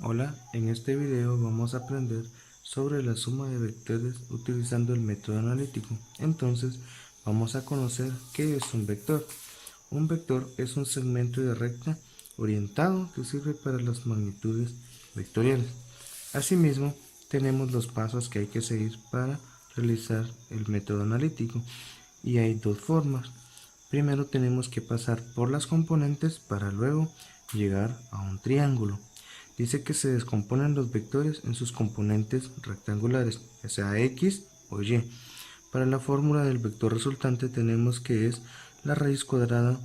Hola, en este video vamos a aprender sobre la suma de vectores utilizando el método analítico. Entonces, vamos a conocer qué es un vector. Un vector es un segmento de recta orientado que sirve para las magnitudes vectoriales. Asimismo, tenemos los pasos que hay que seguir para realizar el método analítico y hay dos formas. Primero tenemos que pasar por las componentes para luego llegar a un triángulo. Dice que se descomponen los vectores en sus componentes rectangulares, ya sea X o Y. Para la fórmula del vector resultante tenemos que es la raíz cuadrada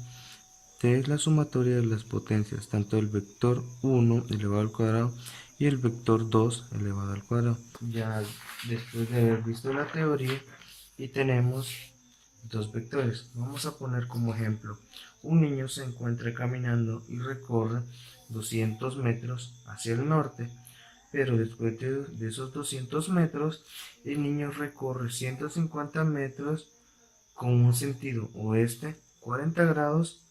de la sumatoria de las potencias, tanto el vector 1 elevado al cuadrado y el vector 2 elevado al cuadrado. Ya después de haber visto la teoría y tenemos dos vectores. Vamos a poner como ejemplo, un niño se encuentra caminando y recorre 200 metros hacia el norte, pero después de esos 200 metros, el niño recorre 150 metros con un sentido oeste 40 grados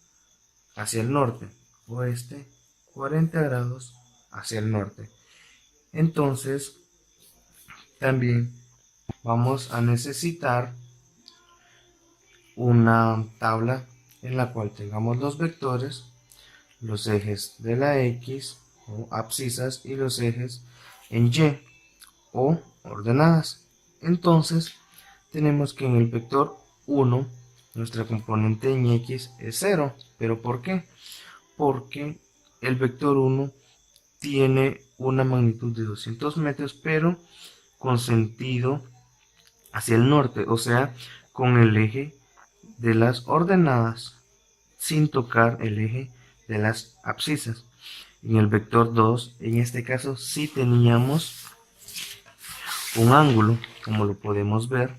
hacia el norte, oeste 40 grados hacia el norte. Entonces, también vamos a necesitar una tabla en la cual tengamos los vectores, los ejes de la X o abscisas y los ejes en Y o ordenadas. Entonces tenemos que en el vector 1 nuestra componente en X es 0. ¿Pero por qué? Porque el vector 1 tiene una magnitud de 200 metros pero con sentido hacia el norte, o sea, con el eje de las ordenadas sin tocar el eje de las abscisas. En el vector 2, en este caso, sí teníamos un ángulo, como lo podemos ver,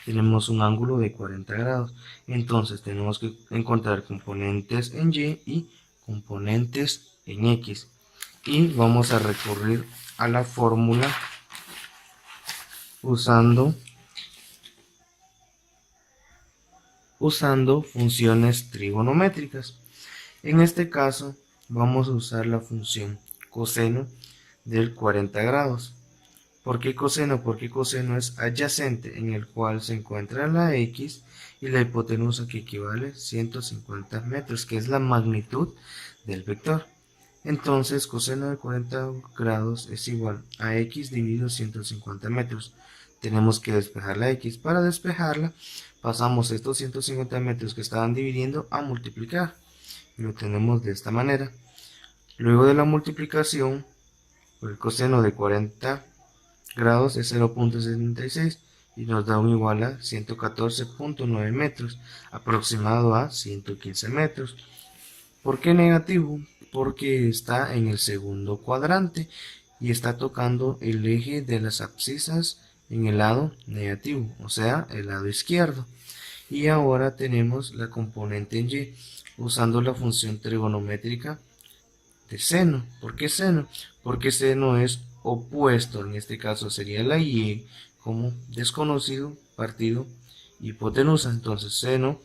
tenemos un ángulo de 40 grados. Entonces tenemos que encontrar componentes en Y y componentes en X. Y vamos a recurrir a la fórmula usando funciones trigonométricas. En este caso vamos a usar la función coseno del 40 grados. ¿Por qué coseno? Porque coseno es adyacente en el cual se encuentra la X y la hipotenusa que equivale a 150 metros, que es la magnitud del vector. Entonces coseno de 40 grados es igual a X dividido 150 metros. Tenemos que despejar la X. Para despejarla pasamos estos 150 metros que estaban dividiendo a multiplicar. Y lo tenemos de esta manera. Luego de la multiplicación, por el coseno de 40 grados es 0.76 y nos da un igual a 114.9 metros, aproximado a 115 metros. ¿Por qué negativo? Porque está en el segundo cuadrante y está tocando el eje de las abscisas en el lado negativo, o sea, el lado izquierdo. Y ahora tenemos la componente en Y usando la función trigonométrica de seno. ¿Por qué seno? Porque seno es opuesto, en este caso sería la Y como desconocido partido hipotenusa. Entonces seno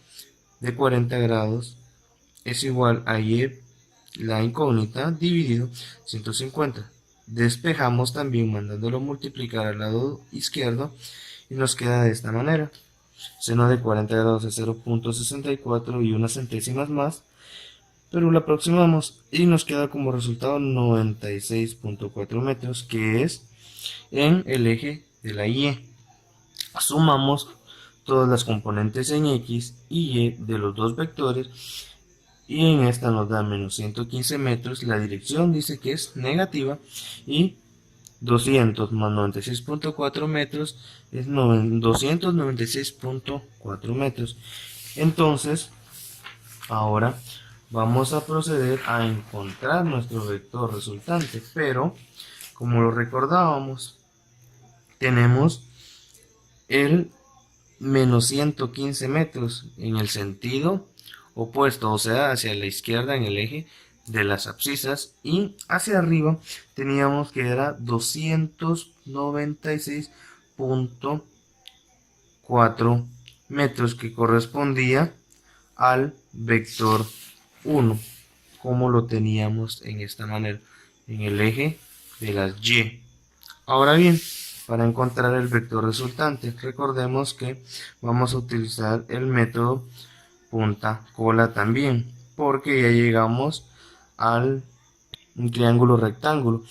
de 40 grados es igual a Y, la incógnita, dividido 150. Despejamos también mandándolo multiplicar al lado izquierdo y nos queda de esta manera. Seno de 40 grados es 0.64 y unas centésimas más, pero lo aproximamos y nos queda como resultado 96.4 metros, que es en el eje de la Y. Sumamos todas las componentes en X y Y de los dos vectores y en esta nos da menos 115 metros. La dirección dice que es negativa y 200 más 96.4 metros es 296.4 metros. Entonces, ahora vamos a proceder a encontrar nuestro vector resultante, pero como lo recordábamos, tenemos el menos 115 metros en el sentido opuesto, o sea, hacia la izquierda en el eje de las abscisas, y hacia arriba teníamos que era 296.4 metros, que correspondía al vector 1, como lo teníamos en esta manera. en el eje de las Y. Ahora bien, para encontrar el vector resultante, recordemos que vamos a utilizar el método punta cola también, porque ya llegamos al triángulo rectángulo.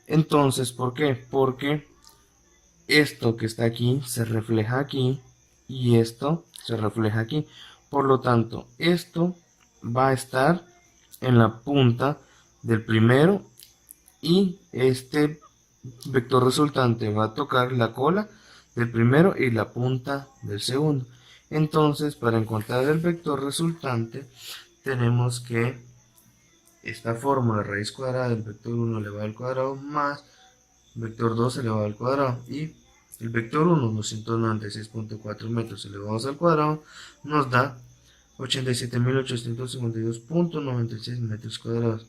Entonces, ¿por qué? Porque esto que está aquí se refleja aquí y esto se refleja aquí. Por lo tanto, esto va a estar en la punta del primero y este vector resultante va a tocar la cola del primero y la punta del segundo. Entonces, para encontrar el vector resultante, tenemos que esta fórmula, raíz cuadrada del vector 1 elevado al cuadrado más vector 2 elevado al cuadrado, y el vector 1, 296.4 metros elevados al cuadrado, nos da 87.852.96 metros cuadrados,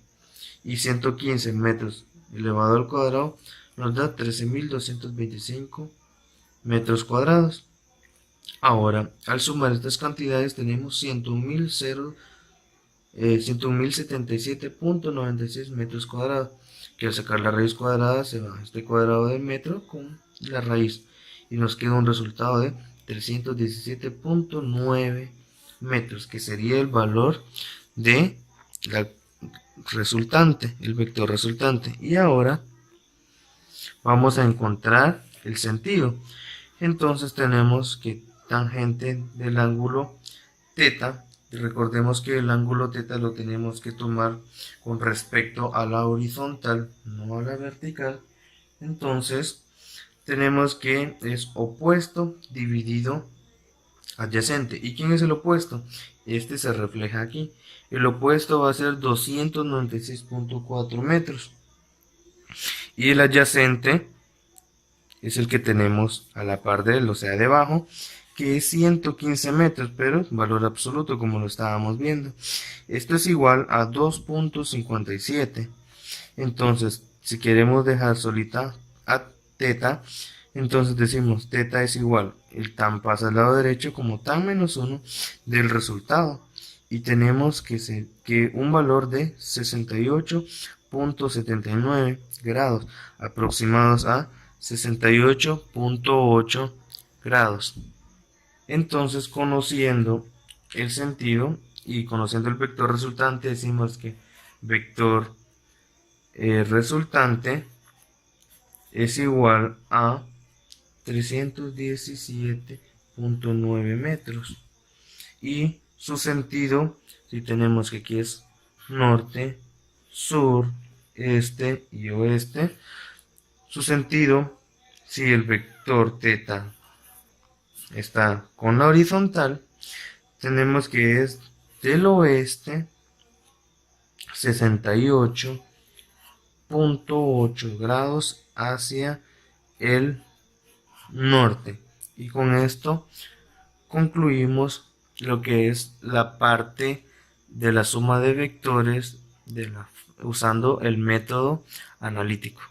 y 115 metros elevado al cuadrado nos da 13.225 metros cuadrados. Ahora, al sumar estas cantidades tenemos 101.077.96 metros cuadrados, que al sacar la raíz cuadrada se va este cuadrado de metro con la raíz y nos queda un resultado de 317.9 metros, que sería el valor de la resultante, el vector resultante. Y ahora vamos a encontrar el sentido. Entonces tenemos que tangente del ángulo θ, recordemos que el ángulo θ lo tenemos que tomar con respecto a la horizontal, no a la vertical. Entonces tenemos que es opuesto dividido adyacente. ¿Y quién es el opuesto? Este se refleja aquí. El opuesto va a ser 296.4 metros. Y el adyacente es el que tenemos a la par de él, o sea, debajo, que es 115 metros, pero valor absoluto como lo estábamos viendo. Esto es igual a 2.57. Entonces, si queremos dejar solita a θ, entonces decimos θ es igual, el tan pasa al lado derecho como tan menos 1 del resultado. Y tenemos que un valor de 68.79 grados, aproximados a 68.8 grados. Entonces, conociendo el sentido y conociendo el vector resultante, decimos que vector resultante es igual a 317.9 metros. Y su sentido, si tenemos que aquí es norte, sur, este y oeste, su sentido, si el vector θ está con la horizontal, tenemos que es del oeste 68.8 grados hacia el norte. Y con esto concluimos lo que es la parte de la suma de vectores usando el método analítico.